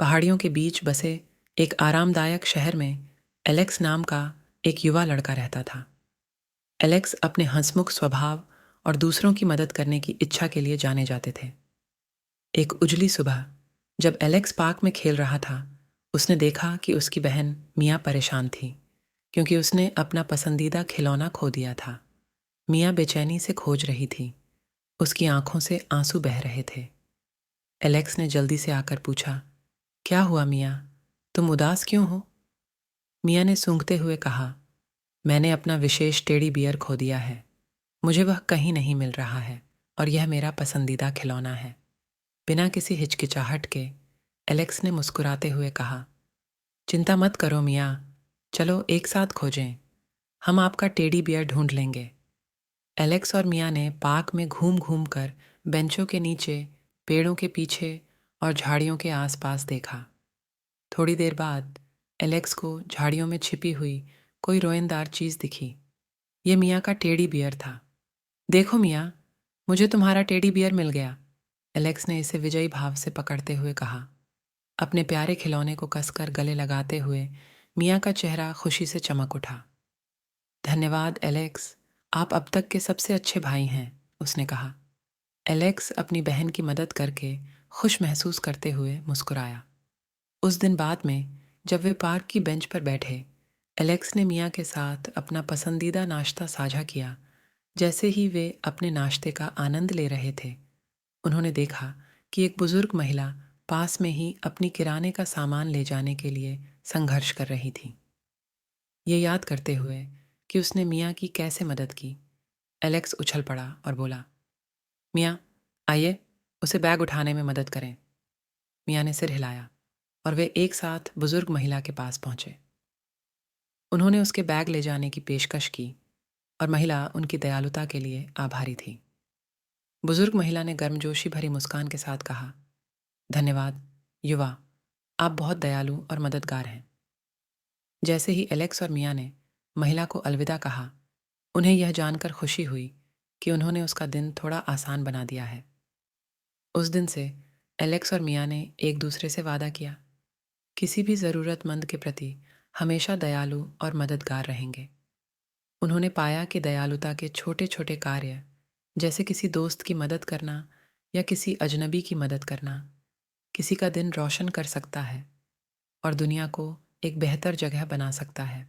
पहाड़ियों के बीच बसे एक आरामदायक शहर में एलेक्स नाम का एक युवा लड़का रहता था। एलेक्स अपने हंसमुख स्वभाव और दूसरों की मदद करने की इच्छा के लिए जाने जाते थे। एक उजली सुबह जब एलेक्स पार्क में खेल रहा था, उसने देखा कि उसकी बहन मिया परेशान थी क्योंकि उसने अपना पसंदीदा खिलौना खो दिया था। मिया बेचैनी से खोज रही थी, उसकी आंखों से आंसू बह रहे थे। एलेक्स ने जल्दी से आकर पूछा, क्या हुआ मिया, तुम उदास क्यों हो? मिया ने सूंघते हुए कहा, मैंने अपना विशेष टेडी बियर खो दिया है। मुझे वह कहीं नहीं मिल रहा है और यह मेरा पसंदीदा खिलौना है। बिना किसी हिचकिचाहट के एलेक्स ने मुस्कुराते हुए कहा, चिंता मत करो मिया, चलो एक साथ खोजें, हम आपका टेडी बियर ढूंढ लेंगे। एलेक्स और मिया ने पार्क में घूम घूम कर बेंचों के नीचे, पेड़ों के पीछे और झाड़ियों के आसपास देखा। थोड़ी देर बाद एलेक्स को झाड़ियों में छिपी हुई कोई रोएंदार चीज दिखी। ये मिया का टेडी बियर था। देखो मिया, मुझे तुम्हारा टेडी बियर मिल गया। एलेक्स ने इसे विजयी भाव से पकड़ते हुए कहा। अपने प्यारे खिलौने को कसकर गले लगाते हुए मिया का चेहरा खुशी से चमक उठा। धन्यवाद एलेक्स, आप अब तक के सबसे अच्छे भाई हैं, उसने कहा। एलेक्स अपनी बहन की मदद करके खुश महसूस करते हुए मुस्कुराया। उस दिन बाद में जब वे पार्क की बेंच पर बैठे, एलेक्स ने मिया के साथ अपना पसंदीदा नाश्ता साझा किया। जैसे ही वे अपने नाश्ते का आनंद ले रहे थे, उन्होंने देखा कि एक बुजुर्ग महिला पास में ही अपनी किराने का सामान ले जाने के लिए संघर्ष कर रही थी। ये याद करते हुए कि उसने मिया की कैसे मदद की, एलेक्स उछल पड़ा और बोला, मिया, आइए उसे बैग उठाने में मदद करें। मिया ने सिर हिलाया और वे एक साथ बुजुर्ग महिला के पास पहुंचे। उन्होंने उसके बैग ले जाने की पेशकश की और महिला उनकी दयालुता के लिए आभारी थी। बुजुर्ग महिला ने गर्मजोशी भरी मुस्कान के साथ कहा, धन्यवाद युवा, आप बहुत दयालु और मददगार हैं। जैसे ही एलेक्स और मिया ने महिला को अलविदा कहा, उन्हें यह जानकर खुशी हुई कि उन्होंने उसका दिन थोड़ा आसान बना दिया है। उस दिन से एलेक्स और मिया ने एक दूसरे से वादा किया, किसी भी ज़रूरतमंद के प्रति हमेशा दयालु और मददगार रहेंगे। उन्होंने पाया कि दयालुता के छोटे छोटे कार्य, जैसे किसी दोस्त की मदद करना या किसी अजनबी की मदद करना, किसी का दिन रोशन कर सकता है और दुनिया को एक बेहतर जगह बना सकता है।